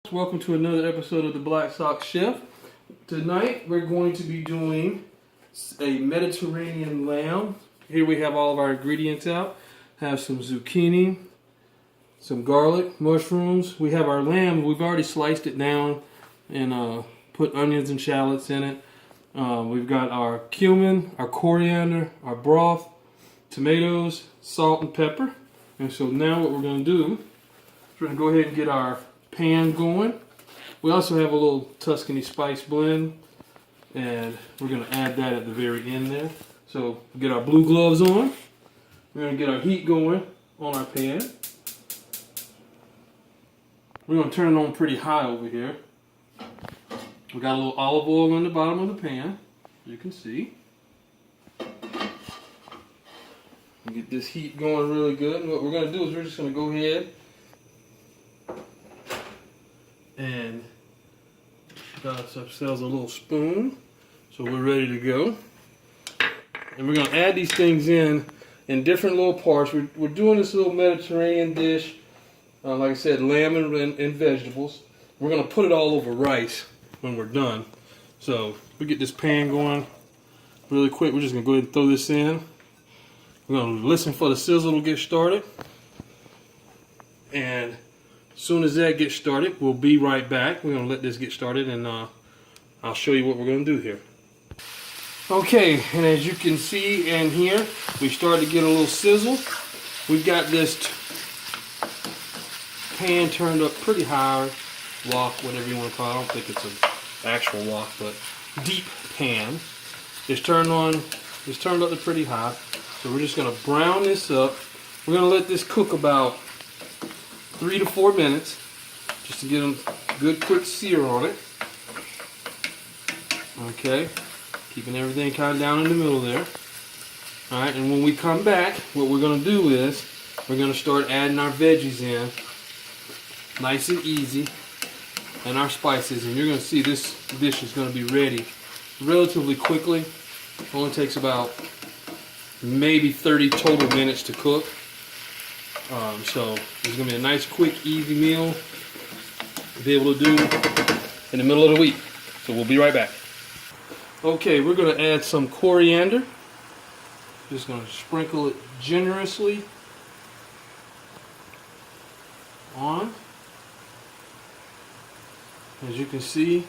Welcome to another episode of the Black Sox Chef. Tonight we're going to be doing a Mediterranean lamb. Here we have all of our ingredients out. Have some zucchini, some garlic, mushrooms. We have our lamb. We've already sliced it down and put onions and shallots in it. We've got our cumin, our coriander, our broth, tomatoes, salt, and pepper. And so now what we're going to do is we're going to go ahead and get our pan going. We also have a little Tuscany spice blend, and we're going to add that at the very end there. So we get our blue gloves on. We're going to get our heat going on our pan. We're going to turn it on pretty high over here. We got a little olive oil on the bottom of the pan, as you can see. Get this heat going really good. And what we're going to do is we're just going to go ahead and got ourselves a little spoon, so we're ready to go. And we're going to add these things in different little parts. We're doing this little Mediterranean dish, like I said, lamb and vegetables. We're going to put it all over rice when we're done. So we get this pan going really quick. We're just going to go ahead and throw this in. We're going to listen for the sizzle to get started. And as soon as that gets started, we'll be right back. We're going to let this get started, and I'll show you what we're going to do here. Okay, and as you can see and hear, we started to get a little sizzle. We've got this pan turned up pretty high, wok, whatever you want to call it. I don't think it's an actual wok, but deep pan. It's turned up to pretty high. So we're just going to brown this up. We're going to let this cook about 3 to 4 minutes, just to get a good quick sear on it. Okay, keeping everything kind of down in the middle there. Alright, and when we come back, what we're going to do is we're going to start adding our veggies in, nice and easy, and our spices, and you're going to see this dish is going to be ready relatively quickly. It only takes about maybe 30 total minutes to cook. So it's going to be a nice, quick, easy meal to be able to do in the middle of the week. So we'll be right back. Okay, we're going to add some coriander. Just going to sprinkle it generously on. As you can see,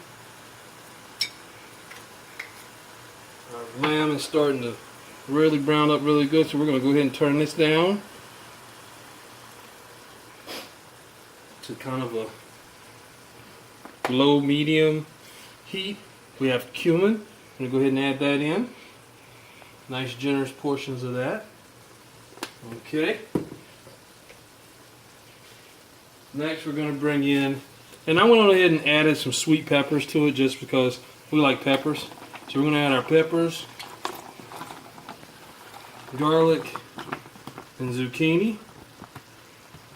our lamb is starting to really brown up really good, so we're going to go ahead and turn this down to kind of a low medium heat. We have cumin. I'm going to go ahead and add that in. Nice generous portions of that. Okay. Next we're going to bring in, and I went ahead and added some sweet peppers to it just because we like peppers. So we're going to add our peppers, garlic, and zucchini.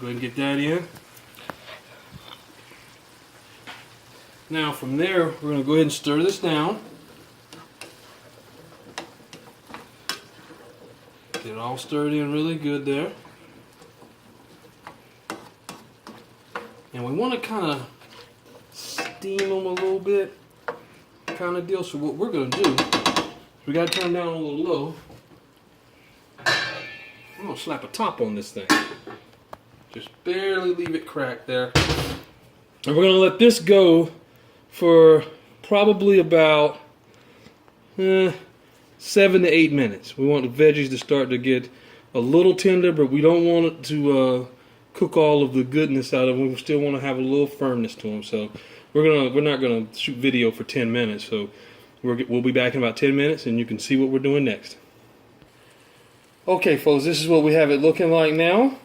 Go ahead and get that in. Now from there, we're going to go ahead and stir this down. Get it all stirred in really good there. And we want to kind of steam them a little bit, kind of deal. So what we're going to do, we got to turn down a little low. I'm going to slap a top on this thing. Just barely leave it cracked there. And we're going to let this go for probably about 7 to 8 minutes. We want the veggies to start to get a little tender, but we don't want it to cook all of the goodness out of them. We still want to have a little firmness to them. So we're not gonna shoot video for 10 minutes. So we'll be back in about 10 minutes, and you can see what we're doing next. Okay, folks, this is what we have it looking like now.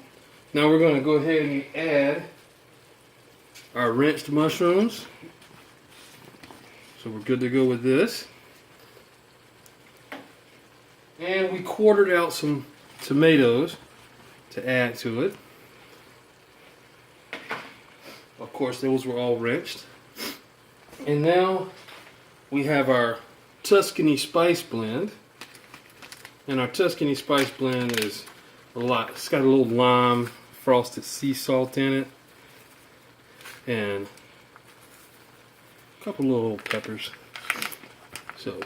Now we're going to go ahead and add our rinsed mushrooms. So we're good to go with this. And we quartered out some tomatoes to add to it. Of course, those were all rinsed. And now we have our Tuscany spice blend. And our Tuscany spice blend is it's got a little lime, frosted sea salt in it. And a couple little peppers. So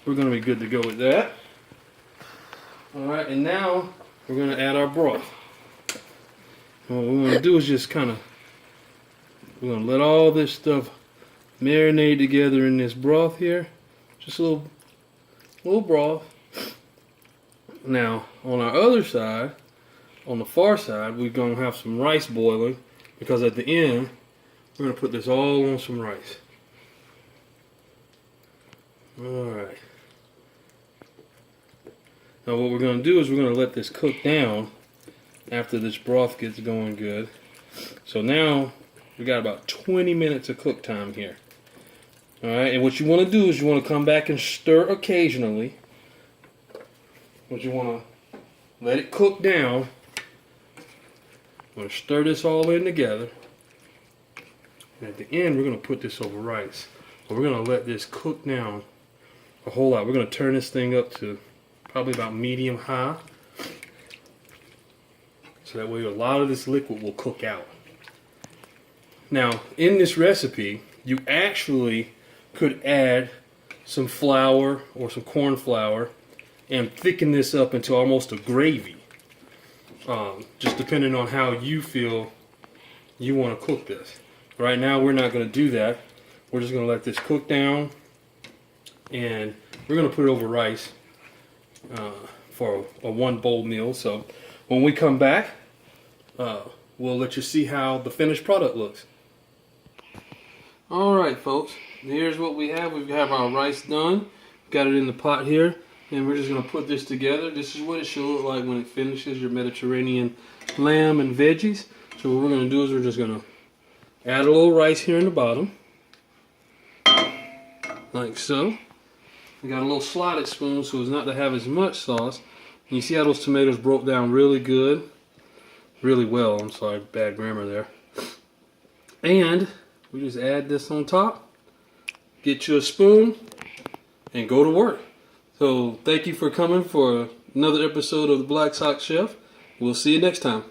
we're going to be good to go with that. Alright, and now we're going to add our broth. And what we're going to do is just kind of, we're going to let all this stuff marinate together in this broth here. Just a little broth. Now, on our other side, on the far side, we're going to have some rice boiling, because at the end, we're going to put this all on some rice. Alright. Now what we're going to do is we're going to let this cook down after this broth gets going good. So now, we got about 20 minutes of cook time here. Alright, and what you want to do is you want to come back and stir occasionally. But you want to let it cook down. We're going to stir this all in together. And at the end, we're going to put this over rice. But we're going to let this cook down a whole lot. We're going to turn this thing up to probably about medium high. So that way a lot of this liquid will cook out. Now, in this recipe, you actually could add some flour or some corn flour and thicken this up into almost a gravy. Just depending on how you feel you want to cook this. Right now we're not going to do that. We're just going to let this cook down, and we're going to put it over rice for a one bowl meal. So when we come back, we'll let you see how the finished product looks. Alright folks, here's what we have. We have our rice done. Got it in the pot here. And we're just going to put this together. This is what it should look like when it finishes, your Mediterranean lamb and veggies. So what we're going to do is we're just going to add a little rice here in the bottom. Like so. We got a little slotted spoon so as not to have as much sauce. And you see how those tomatoes broke down really good? Really well, I'm sorry, bad grammar there. And we just add this on top. Get you a spoon and go to work. So thank you for coming for another episode of the Black Sock Chef. We'll see you next time.